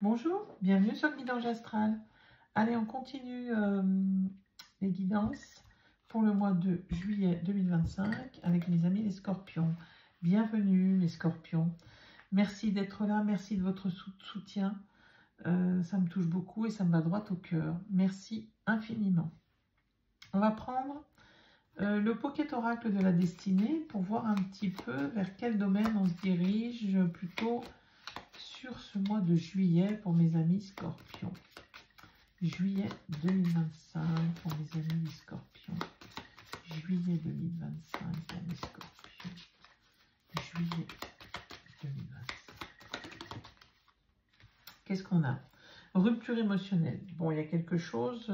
Bonjour, bienvenue sur le guidage astral. Allez, on continue les guidances pour le mois de juillet 2025 avec mes amis les scorpions. Bienvenue les scorpions. Merci d'être là, merci de votre soutien. Ça me touche beaucoup et ça me va droit au cœur. Merci infiniment. On va prendre le Pocket Oracle de la destinée pour voir un petit peu vers quel domaine on se dirige plutôt sur ce mois de juillet pour mes amis scorpions. Juillet 2025 pour mes amis les scorpions. Juillet 2025 pour mes scorpions. Juillet 2025. Qu'est-ce qu'on a? Rupture émotionnelle. Bon, il y a quelque chose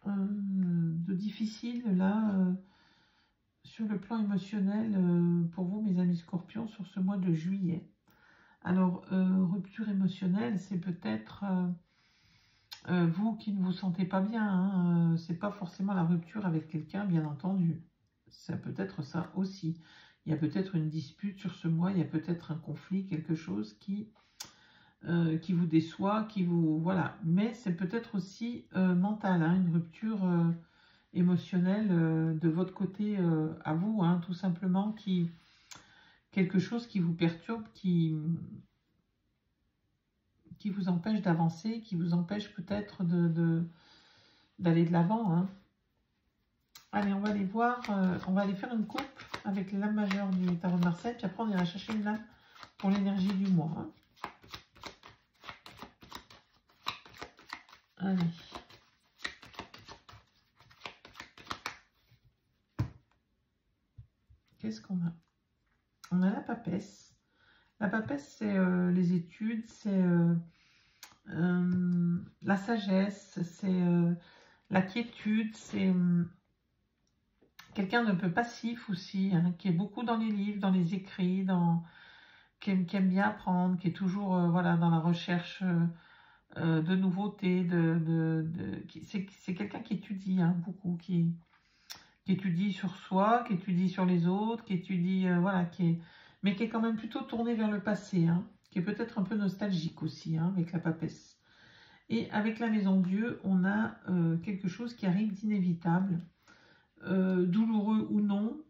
de difficile là sur le plan émotionnel pour vous, mes amis scorpions, sur ce mois de juillet. Alors, rupture émotionnelle, c'est peut-être vous qui ne vous sentez pas bien. Hein, c'est pas forcément la rupture avec quelqu'un, bien entendu. Ça peut être ça aussi. Il y a peut-être une dispute sur ce mois, il y a peut-être un conflit, quelque chose qui vous déçoit, qui vous... Voilà. Mais c'est peut-être aussi mental, hein, une rupture émotionnelle de votre côté à vous, hein, tout simplement, quelque chose qui vous perturbe, qui vous empêche d'avancer, qui vous empêche peut-être d'aller de l'avant. Hein. Allez, on va aller voir, on va aller faire une coupe avec les lames majeures du tarot de Marseille, puis après on ira chercher une lame pour l'énergie du mois. Hein. Allez. Qu'est-ce qu'on a? On a la papesse. La papesse, c'est les études, c'est la sagesse, c'est la quiétude, c'est quelqu'un d'un peu passif aussi, hein, qui est beaucoup dans les livres, dans les écrits, qui aime bien apprendre, qui est toujours voilà, dans la recherche de nouveautés. C'est quelqu'un qui étudie hein, beaucoup, qui étudie sur soi, qui étudie sur les autres, qui étudie, voilà, mais qui est quand même plutôt tourné vers le passé, hein, qui est peut-être un peu nostalgique aussi, hein, avec la papesse. Et avec la maison Dieu, on a quelque chose qui arrive d'inévitable, douloureux ou non,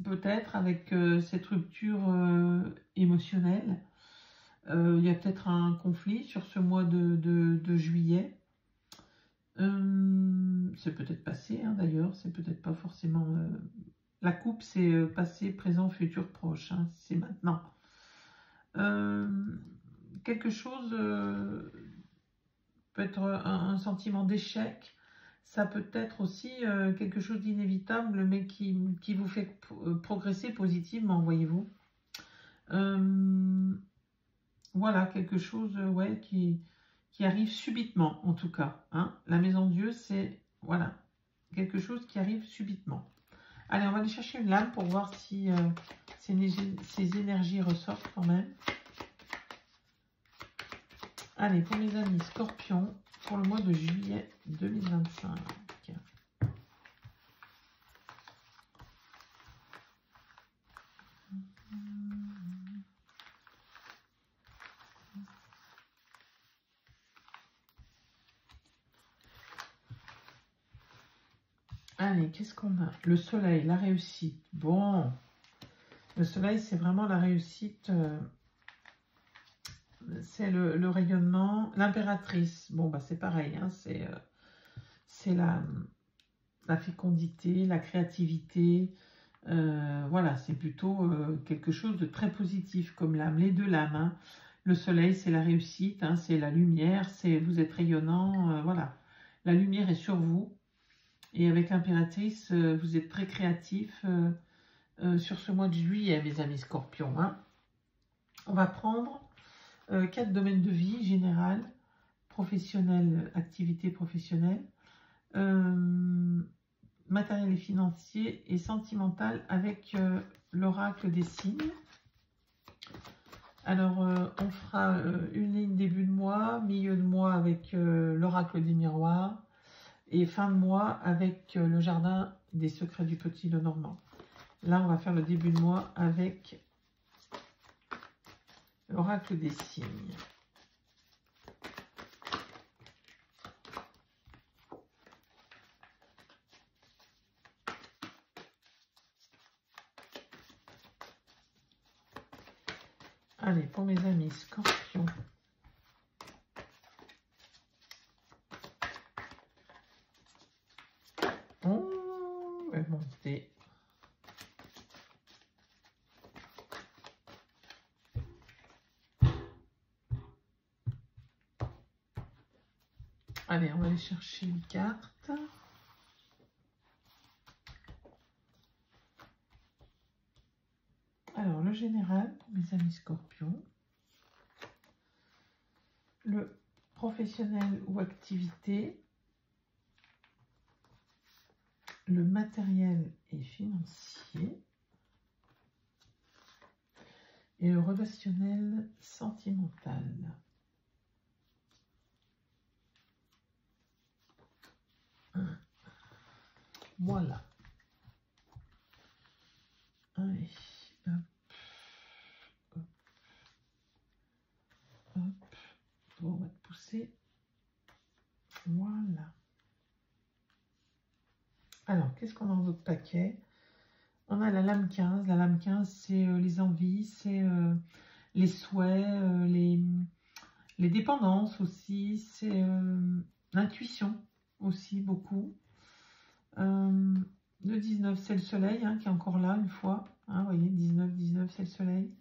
peut-être avec cette rupture émotionnelle. Il y a peut-être un conflit sur ce mois de juillet. C'est peut-être passé hein, d'ailleurs, c'est peut-être pas forcément... La coupe, c'est passé, présent, futur, proche, hein, c'est maintenant. Quelque chose peut être un sentiment d'échec, ça peut être aussi quelque chose d'inévitable, mais qui vous fait progresser positivement, voyez-vous. Voilà, quelque chose ouais, qui arrive subitement, en tout cas. Hein. La maison Dieu, c'est voilà, quelque chose qui arrive subitement. Allez, on va aller chercher une lame pour voir si ces énergies ressortent quand même. Allez, pour mes amis scorpions, pour le mois de juillet 2025. Allez, qu'est-ce qu'on a? Le soleil, la réussite. Bon, le soleil, c'est vraiment la réussite. C'est le rayonnement. L'impératrice, bon, bah, c'est pareil. Hein, c'est la fécondité, la créativité. Voilà, c'est plutôt quelque chose de très positif comme l'âme. Les deux lames. Hein. Le soleil, c'est la réussite, hein, c'est la lumière, vous êtes rayonnant. Voilà, la lumière est sur vous. Et avec l'impératrice, vous êtes très créatif sur ce mois de juillet, mes amis scorpions. Hein. On va prendre 4 domaines de vie, général, professionnel, activité professionnelle, matériel et financier et sentimental avec l'oracle des signes. Alors, on fera une ligne début de mois, milieu de mois avec l'oracle des miroirs, et fin de mois avec le jardin des secrets du petit Lenormand. Là, on va faire le début de mois avec l'oracle des signes. Allez, pour mes amis Scorpions. On va monter. Allez, on va aller chercher une carte. Alors, le général, mes amis Scorpions. Le professionnel ou activité. Le matériel et financier. Et le relationnel sentimental. Voilà. Allez, hop, hop, hop. Bon, on va te pousser. Voilà. Alors, qu'est-ce qu'on a dans notre paquet? On a la lame 15. La lame 15, c'est les envies, c'est les souhaits, les dépendances aussi, c'est l'intuition aussi, beaucoup. Le 19, c'est le soleil qui est encore là une fois. Vous voyez, 19, 19, c'est le soleil.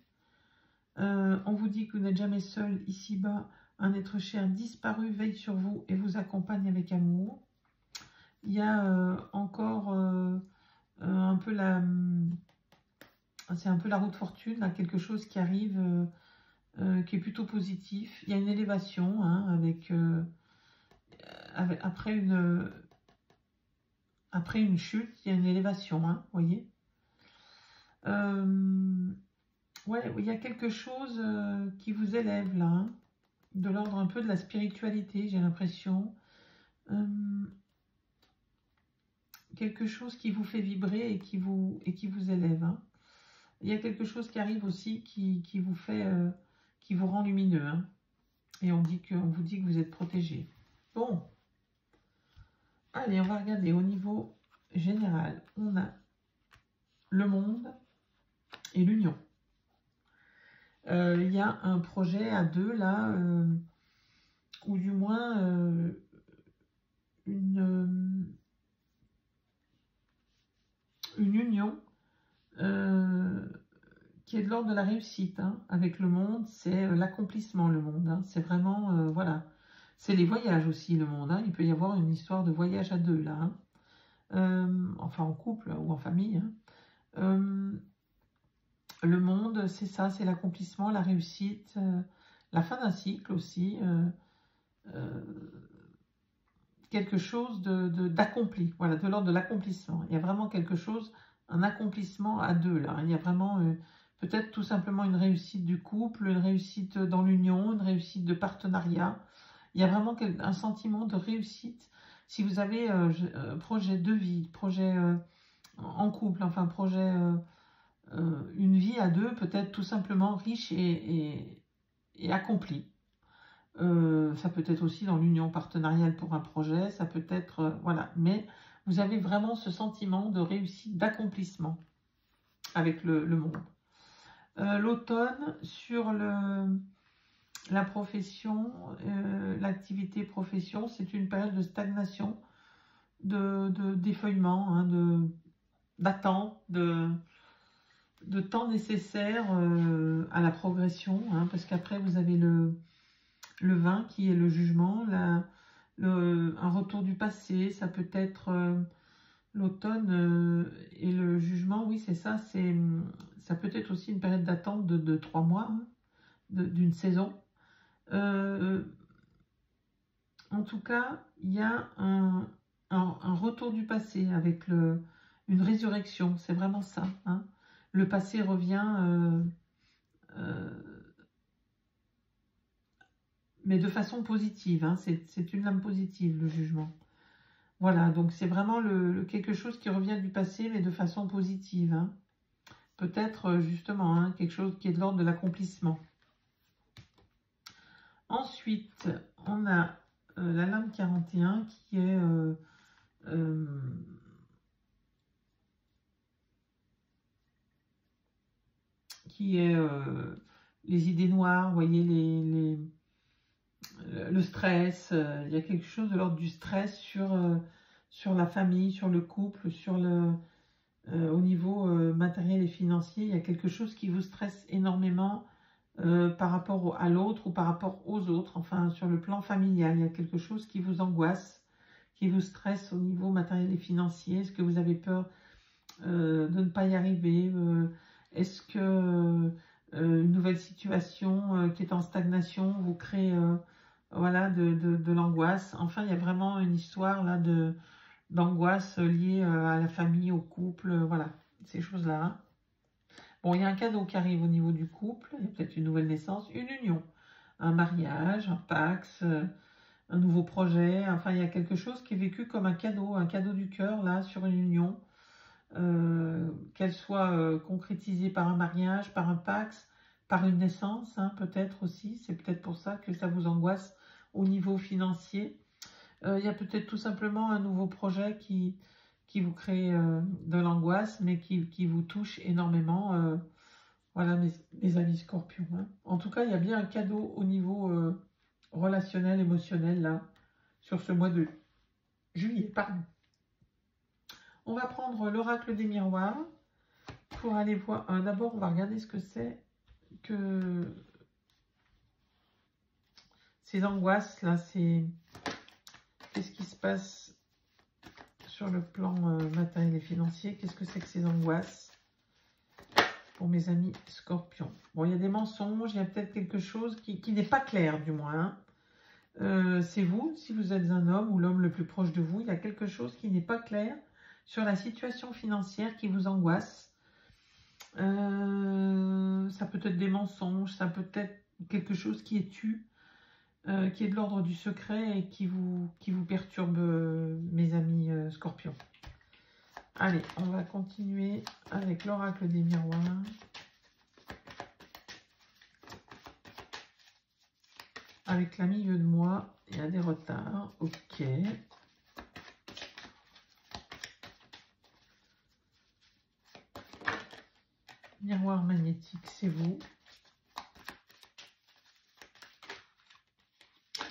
On vous dit que vous n'êtes jamais seul ici-bas. Un être cher disparu veille sur vous et vous accompagne avec amour. Il y a encore un peu c'est un peu la roue de fortune, là, quelque chose qui arrive, qui est plutôt positif. Il y a une élévation après une chute, il y a une élévation, vous voyez. Ouais, il y a quelque chose qui vous élève là, de l'ordre un peu de la spiritualité, j'ai l'impression. Quelque chose qui vous fait vibrer et qui vous élève. Il y a quelque chose qui arrive aussi qui vous fait, qui vous rend lumineux. Et on vous dit que vous êtes protégé. Bon. Allez, on va regarder au niveau général. On a le monde et l'union. Il y a un projet à deux là, ou du moins une union qui est de l'ordre de la réussite avec le monde. C'est l'accomplissement, le monde. C'est vraiment, voilà. C'est les voyages aussi, le monde. Il peut y avoir une histoire de voyage à deux là. Enfin, en couple ou en famille. Le monde, c'est ça, c'est l'accomplissement, la réussite, la fin d'un cycle aussi. Quelque chose d'accompli, voilà, de l'ordre de l'accomplissement. Il y a vraiment quelque chose, un accomplissement à deux là. Il y a vraiment peut-être tout simplement une réussite du couple, une réussite dans l'union, une réussite de partenariat. Il y a vraiment un sentiment de réussite. Si vous avez projet de vie, projet en couple, enfin projet, une vie à deux, peut-être tout simplement riche et accomplie. Ça peut être aussi dans l'union partenariale pour un projet, ça peut être, voilà. Mais vous avez vraiment ce sentiment de réussite, d'accomplissement avec le monde. L'automne, sur la profession, l'activité profession, c'est une période de stagnation, d'effeuillement, d'attente, de temps nécessaire à la progression, parce qu'après vous avez le 20 qui est le jugement, un retour du passé, ça peut être l'automne et le jugement, oui c'est ça, ça peut être aussi une période d'attente de 3 mois, d'une saison. En tout cas, il y a un retour du passé avec une résurrection, c'est vraiment ça. Le passé revient, mais de façon positive, c'est une lame positive, le jugement. Voilà, donc c'est vraiment quelque chose qui revient du passé, mais de façon positive. peut-être justement hein, quelque chose qui est de l'ordre de l'accomplissement. Ensuite, on a la lame 41 qui est les idées noires, vous voyez, le stress. Il y a quelque chose de l'ordre du stress sur la famille, sur le couple, au niveau matériel et financier. Il y a quelque chose qui vous stresse énormément par rapport à l'autre ou par rapport aux autres. Enfin, sur le plan familial, il y a quelque chose qui vous angoisse, qui vous stresse au niveau matériel et financier. Est-ce que vous avez peur de ne pas y arriver? Est-ce que une nouvelle situation qui est en stagnation vous crée voilà, de l'angoisse? Enfin, il y a vraiment une histoire là d'angoisse liée à la famille, au couple, voilà, ces choses-là. Bon, il y a un cadeau qui arrive au niveau du couple, il y a peut-être une nouvelle naissance, une union, un mariage, un pax, un nouveau projet. Enfin, il y a quelque chose qui est vécu comme un cadeau du cœur là sur une union. Qu'elle soit concrétisée par un mariage, par un pax, par une naissance, hein, peut-être aussi. C'est peut-être pour ça que ça vous angoisse au niveau financier. Il y a peut-être tout simplement un nouveau projet qui vous crée de l'angoisse, mais qui vous touche énormément. Voilà mes amis scorpions. Hein. En tout cas, il y a bien un cadeau au niveau relationnel, émotionnel, là, sur ce mois de juillet, pardon. On va prendre l'oracle des miroirs pour aller voir. D'abord, on va regarder ce que c'est que ces angoisses là. Qu'est-ce qui se passe sur le plan matériel et financier? Qu'est-ce que c'est que ces angoisses pour mes amis scorpions? Bon, il y a des mensonges, il y a peut-être quelque chose qui n'est pas clair du moins. Hein. C'est vous, si vous êtes un homme ou l'homme le plus proche de vous, il y a quelque chose qui n'est pas clair sur la situation financière qui vous angoisse. Ça peut être des mensonges, ça peut être quelque chose qui est tu, qui est de l'ordre du secret et qui vous perturbe, mes amis scorpions. Allez, on va continuer avec l'oracle des miroirs. Avec la milieu de mois, il y a des retards, ok. Miroir magnétique, c'est vous.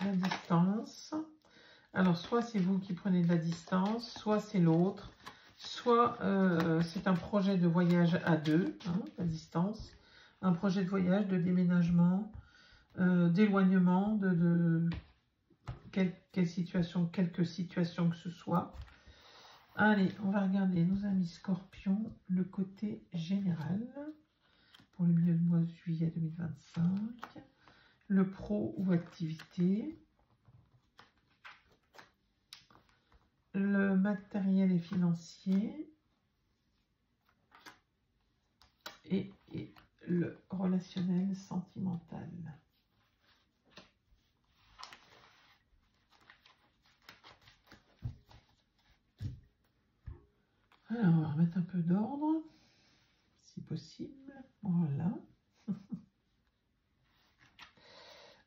La distance. Alors, soit c'est vous qui prenez de la distance, soit c'est l'autre. Soit c'est un projet de voyage à deux, hein, la distance. Un projet de voyage, de déménagement, d'éloignement, quelque situation que ce soit. Allez, on va regarder nos amis scorpions, le côté général pour le milieu de mois de juillet 2025. Le pro ou activité. Le matériel et financier. Et le relationnel sentimental. Alors, on va remettre un peu d'ordre, si possible. Voilà.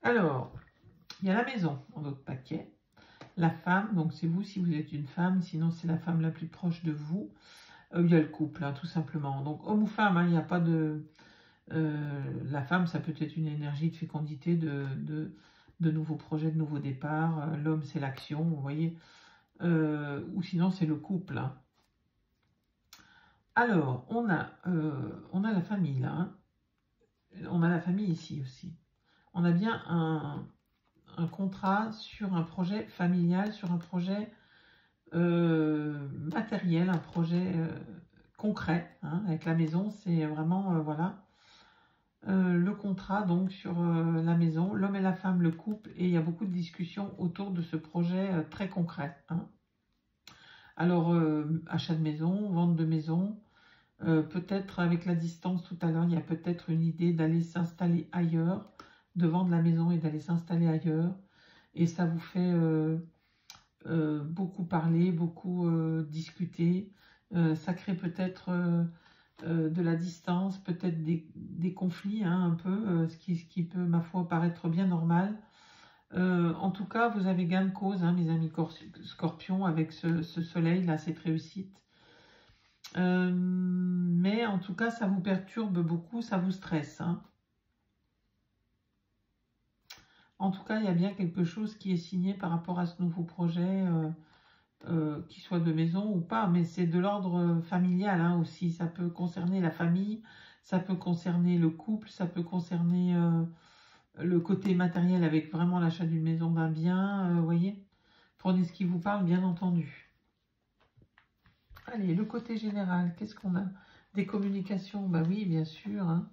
Alors, il y a la maison en votre paquet. La femme, donc c'est vous si vous êtes une femme, sinon c'est la femme la plus proche de vous. Il y a le couple, hein, tout simplement. Donc, homme ou femme, hein, il n'y a pas de... la femme, ça peut être une énergie de fécondité, de nouveaux projets, de nouveaux départs. L'homme, c'est l'action, vous voyez. Ou sinon, c'est le couple. Hein. Alors, on a la famille, là. Hein. On a la famille ici aussi. On a bien un contrat sur un projet familial, sur un projet matériel, un projet concret. Hein, avec la maison, c'est vraiment, voilà, le contrat donc sur la maison, l'homme et la femme, le couple, et il y a beaucoup de discussions autour de ce projet très concret. Hein. Alors, achat de maison, vente de maison, peut-être avec la distance tout à l'heure, il y a peut-être une idée d'aller s'installer ailleurs, de vendre la maison et d'aller s'installer ailleurs. Et ça vous fait beaucoup parler, beaucoup discuter. Ça crée peut-être de la distance, peut-être des conflits, hein, un peu, ce qui peut, ma foi, paraître bien normal. En tout cas, vous avez gain de cause, hein, mes amis Scorpions, avec ce soleil, là, cette réussite. Mais en tout cas, ça vous perturbe beaucoup, ça vous stresse. Hein. En tout cas, il y a bien quelque chose qui est signé par rapport à ce nouveau projet, qu'il soit de maison ou pas, mais c'est de l'ordre familial hein, aussi. Ça peut concerner la famille, ça peut concerner le couple, ça peut concerner le côté matériel avec vraiment l'achat d'une maison, d'un bien, vous voyez. Prenez ce qui vous parle, bien entendu. Allez, le côté général, qu'est-ce qu'on a? Des communications, bah oui, bien sûr. Hein.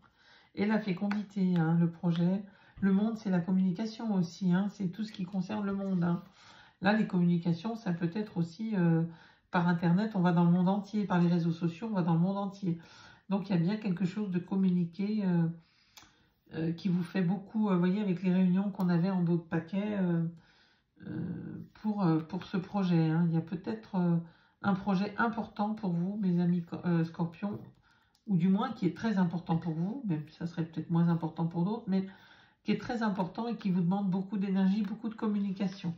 Et la fécondité, hein, le projet. Le monde, c'est la communication aussi, hein, c'est tout ce qui concerne le monde. Hein. Là, les communications, ça peut être aussi par Internet, on va dans le monde entier, par les réseaux sociaux, on va dans le monde entier. Donc, il y a bien quelque chose de communiqué qui vous fait beaucoup, vous voyez, avec les réunions qu'on avait en dos de paquet pour ce projet. Hein. Il y a peut-être un projet important pour vous, mes amis Scorpions, ou du moins qui est très important pour vous, même ça serait peut-être moins important pour d'autres, mais qui est très important et qui vous demande beaucoup d'énergie, beaucoup de communication.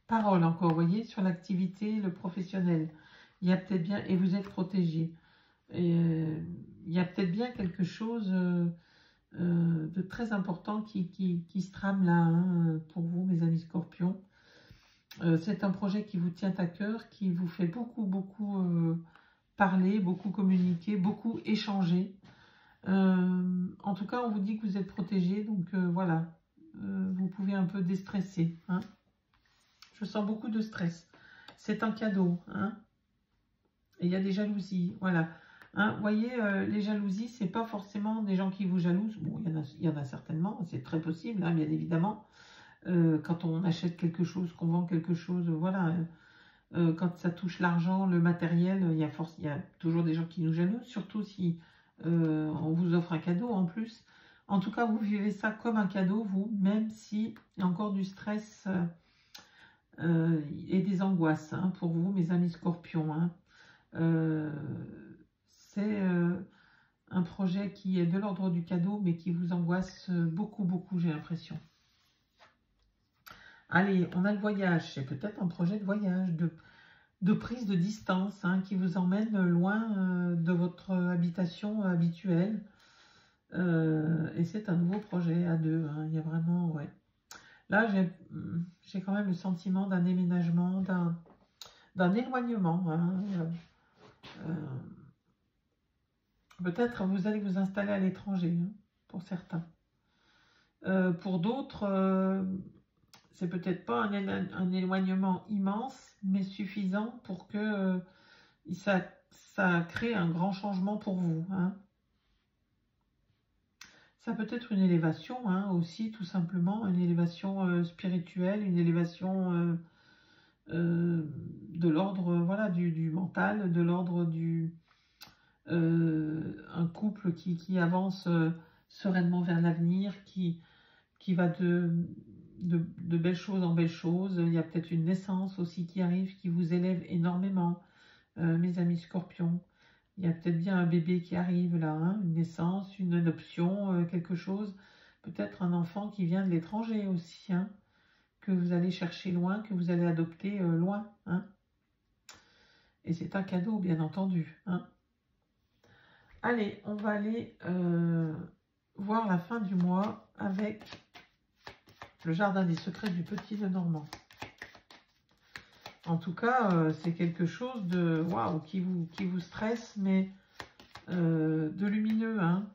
Parole encore, vous voyez, sur l'activité, le professionnel. Il y a peut-être bien, et vous êtes protégé. Il y a peut-être bien quelque chose de très important qui se trame là hein, pour vous, mes amis Scorpions. C'est un projet qui vous tient à cœur, qui vous fait beaucoup parler, beaucoup communiquer, beaucoup échanger. En tout cas, on vous dit que vous êtes protégé, donc voilà, vous pouvez un peu déstresser. Hein. Je sens beaucoup de stress. C'est un cadeau. Hein. Et il y a des jalousies, voilà. Hein, vous voyez, les jalousies, c'est pas forcément des gens qui vous jalousent. Bon, il y en a certainement, c'est très possible, hein, bien évidemment. Quand on achète quelque chose, qu'on vend quelque chose, voilà. Quand ça touche l'argent, le matériel, il y a toujours des gens qui nous jalousent, surtout si on vous offre un cadeau en plus. En tout cas, vous vivez ça comme un cadeau, vous, même si il y a encore du stress et des angoisses hein, pour vous, mes amis Scorpions. Hein. C'est un projet qui est de l'ordre du cadeau, mais qui vous angoisse beaucoup, j'ai l'impression. Allez, on a le voyage. C'est peut-être un projet de voyage, de prise de distance, hein, qui vous emmène loin de votre habitation habituelle. Et c'est un nouveau projet à deux. Hein, il y a vraiment, ouais. Là, j'ai quand même le sentiment d'un déménagement, d'un éloignement. Hein, peut-être vous allez vous installer à l'étranger, hein, pour certains. Pour d'autres, c'est peut-être pas un éloignement immense, mais suffisant pour que ça crée un grand changement pour vous. Hein. Ça peut être une élévation hein, aussi, tout simplement, une élévation spirituelle, une élévation de l'ordre voilà, du mental, de l'ordre du... un couple qui avance sereinement vers l'avenir, qui va de belles choses en belles choses. Il y a peut-être une naissance aussi qui arrive, qui vous élève énormément, mes amis Scorpions. Il y a peut-être bien un bébé qui arrive là, hein, une naissance, une adoption, quelque chose. Peut-être un enfant qui vient de l'étranger aussi, hein, que vous allez chercher loin, que vous allez adopter loin. Hein. Et c'est un cadeau, bien entendu. Hein. Allez, on va aller voir la fin du mois avec le jardin des secrets du Petit Lenormand. En tout cas, c'est quelque chose de waouh qui vous stresse, mais de lumineux, hein.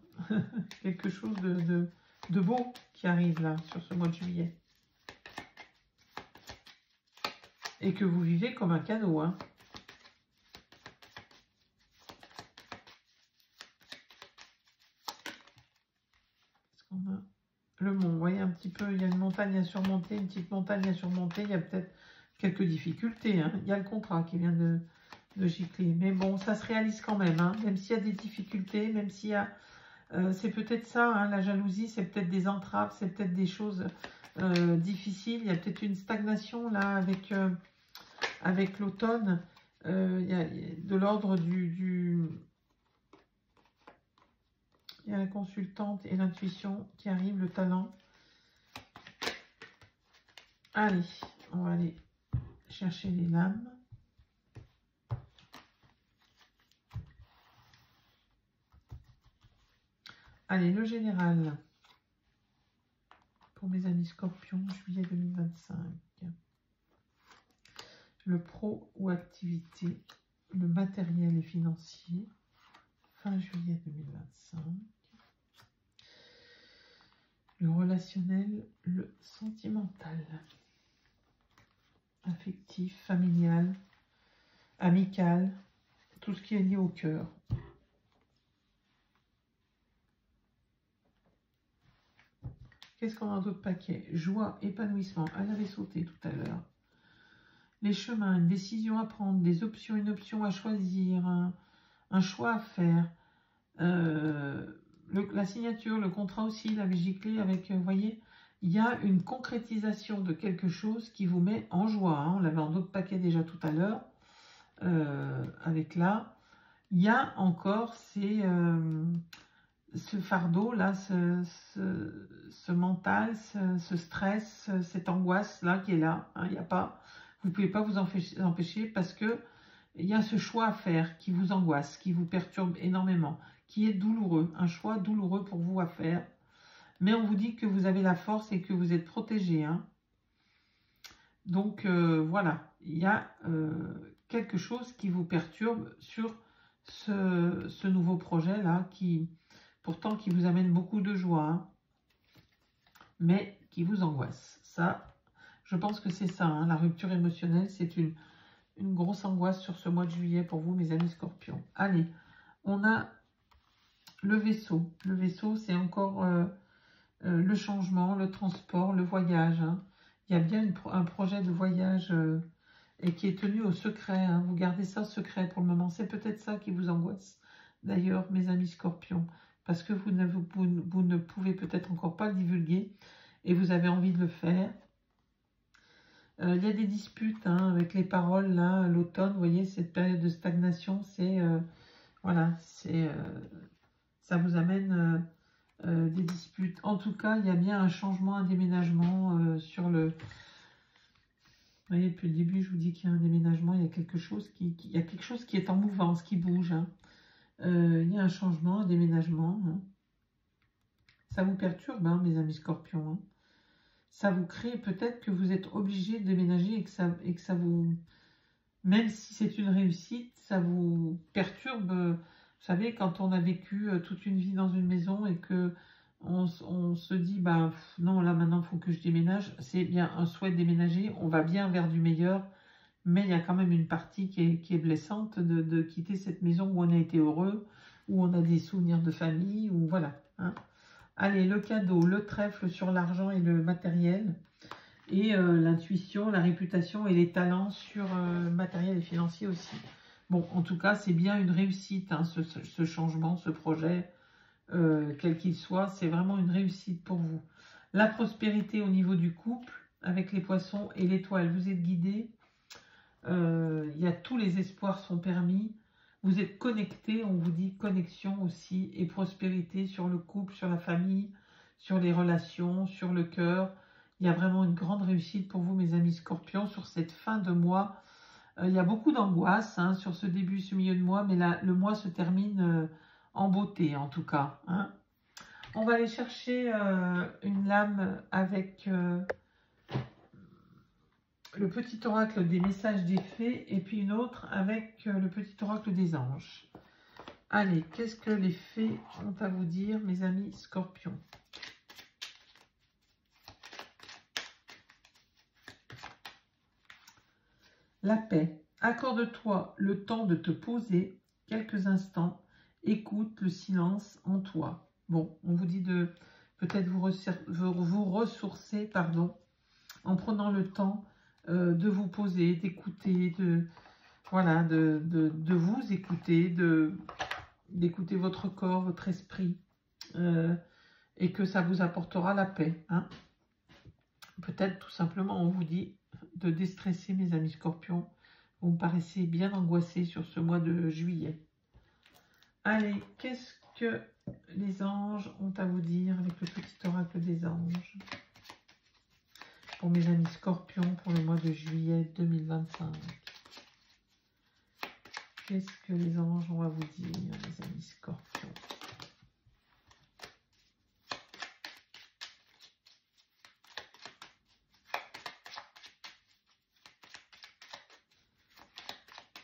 Quelque chose de beau qui arrive là sur ce mois de juillet. Et que vous vivez comme un cadeau, hein. Le mont, vous voyez un petit peu, il y a une montagne à surmonter, une petite montagne à surmonter, il y a peut-être quelques difficultés, hein. Il y a le contrat qui vient de gicler, mais bon, ça se réalise quand même, hein. Même s'il y a des difficultés, même s'il y a... c'est peut-être ça, hein, la jalousie, c'est peut-être des entraves, c'est peut-être des choses difficiles, il y a peut-être une stagnation là avec l'automne, il y a de l'ordre du Il y a la consultante et l'intuition qui arrivent, le talent. Allez, on va aller chercher les lames. Allez, le général. Pour mes amis scorpions, juillet 2025. Le pro ou activité, le matériel et financier, fin juillet 2025. Le relationnel, le sentimental, affectif, familial, amical, tout ce qui est lié au cœur. Qu'est-ce qu'on a d'autre paquet? Joie, épanouissement, elle avait sauté tout à l'heure. Les chemins, une décision à prendre, des options, une option à choisir, un choix à faire. La signature, le contrat aussi, la giclée avec, vous voyez, il y a une concrétisation de quelque chose qui vous met en joie. Hein. On l'avait en d'autres paquets déjà tout à l'heure, avec là. Il y a encore ce fardeau là, ce mental, ce stress, cette angoisse là qui est là. Hein. Il y a pas, vous ne pouvez pas vous empêcher parce que il y a ce choix à faire qui vous angoisse, qui vous perturbe énormément, qui est douloureux, un choix douloureux pour vous à faire. Mais on vous dit que vous avez la force et que vous êtes protégé. Hein. Donc voilà, il y a quelque chose qui vous perturbe sur ce nouveau projet là, pourtant qui vous amène beaucoup de joie, hein, mais qui vous angoisse. Ça, je pense que c'est ça, hein, la rupture émotionnelle, c'est une grosse angoisse sur ce mois de juillet pour vous, mes amis scorpions. Allez, on a le vaisseau. Le vaisseau, c'est encore le changement, le transport, le voyage. Hein. Il y a bien un projet de voyage et qui est tenu au secret. Hein. Vous gardez ça secret pour le moment. C'est peut-être ça qui vous angoisse. D'ailleurs, mes amis scorpions, parce que vous ne pouvez peut-être encore pas le divulguer et vous avez envie de le faire. Il y a des disputes hein, avec les paroles, là, l'automne, vous voyez, cette période de stagnation, c'est, voilà, ça vous amène des disputes. En tout cas, il y a bien un changement, un déménagement sur le... Vous voyez, depuis le début, je vous dis qu'il y a un déménagement, il y a quelque chose il y a quelque chose qui est en mouvance, qui bouge. Hein. Il y a un changement, un déménagement. Hein. Ça vous perturbe, hein, mes amis scorpions. Hein. Ça vous crée peut-être que vous êtes obligé de déménager et que ça vous... Même si c'est une réussite, ça vous perturbe. Vous savez, quand on a vécu toute une vie dans une maison et que on se dit, bah non, là maintenant, il faut que je déménage. C'est bien un souhait de déménager. On va bien vers du meilleur. Mais il y a quand même une partie qui est blessante de quitter cette maison où on a été heureux, où on a des souvenirs de famille, ou voilà. Hein. Allez, le cadeau, le trèfle sur l'argent et le matériel, et l'intuition, la réputation et les talents sur matériel et financier aussi. Bon, en tout cas, c'est bien une réussite, hein, ce changement, ce projet, quel qu'il soit, c'est vraiment une réussite pour vous. La prospérité au niveau du couple, avec les poissons et l'étoile, vous êtes guidés. Il y a tous les espoirs sont permis. Vous êtes connectés, on vous dit connexion aussi et prospérité sur le couple, sur la famille, sur les relations, sur le cœur. Il y a vraiment une grande réussite pour vous, mes amis scorpions, sur cette fin de mois. Il y a beaucoup d'angoisse hein, sur ce début, ce milieu de mois, mais là, le mois se termine en beauté, en tout cas. Hein. On va aller chercher une lame avec... le petit oracle des messages des fées et puis une autre avec le petit oracle des anges. Allez, qu'est-ce que les fées ont à vous dire, mes amis scorpions? La paix. Accorde-toi le temps de te poser quelques instants. Écoute le silence en toi. Bon, on vous dit de peut-être vous ressourcer, pardon, en prenant le temps de vous poser, d'écouter, voilà, de vous écouter, d'écouter votre corps, votre esprit, et que ça vous apportera la paix. Hein. Peut-être tout simplement, on vous dit de déstresser, mes amis scorpions. Vous me paraissez bien angoissés sur ce mois de juillet. Allez, qu'est-ce que les anges ont à vous dire avec le petit oracle des anges? Pour mes amis scorpions, pour le mois de juillet 2025. Qu'est-ce que les anges ont à vous dire, mes amis scorpions?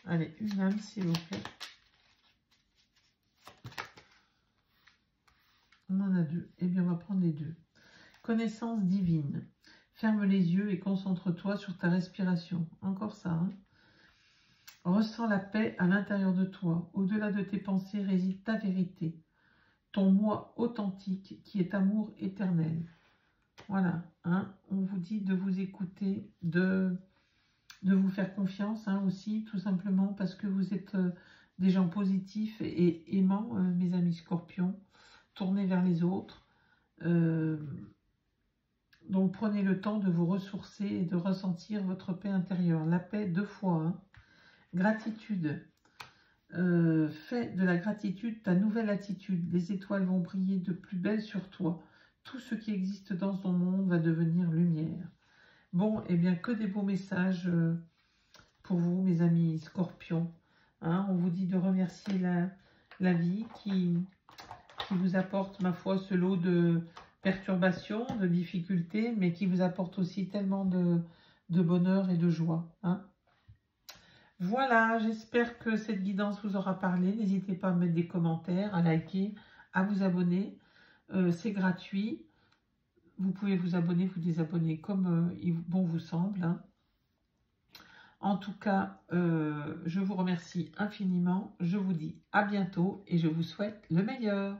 Allez, une âme, s'il vous plaît. On en a deux. Eh bien, on va prendre les deux. Connaissance divine. Ferme les yeux et concentre-toi sur ta respiration. Encore ça, hein? Ressens la paix à l'intérieur de toi. Au-delà de tes pensées réside ta vérité. Ton moi authentique qui est amour éternel. Voilà, hein? On vous dit de vous écouter, de vous faire confiance, hein, aussi, tout simplement parce que vous êtes des gens positifs et aimants, mes amis scorpions, tournés vers les autres. Donc prenez le temps de vous ressourcer et de ressentir votre paix intérieure. La paix 2 fois, hein. Gratitude. Fais de la gratitude ta nouvelle attitude. Les étoiles vont briller de plus belle sur toi. Tout ce qui existe dans ton monde va devenir lumière. Bon, eh bien, que des beaux messages pour vous, mes amis scorpions. Hein, on vous dit de remercier la vie qui vous apporte, ma foi, ce lot de perturbations, de difficultés, mais qui vous apporte aussi tellement de bonheur et de joie. Hein. Voilà, j'espère que cette guidance vous aura parlé. N'hésitez pas à mettre des commentaires, à liker, à vous abonner. C'est gratuit. Vous pouvez vous abonner, vous désabonner comme bon vous semble. Hein. En tout cas, je vous remercie infiniment. Je vous dis à bientôt et je vous souhaite le meilleur.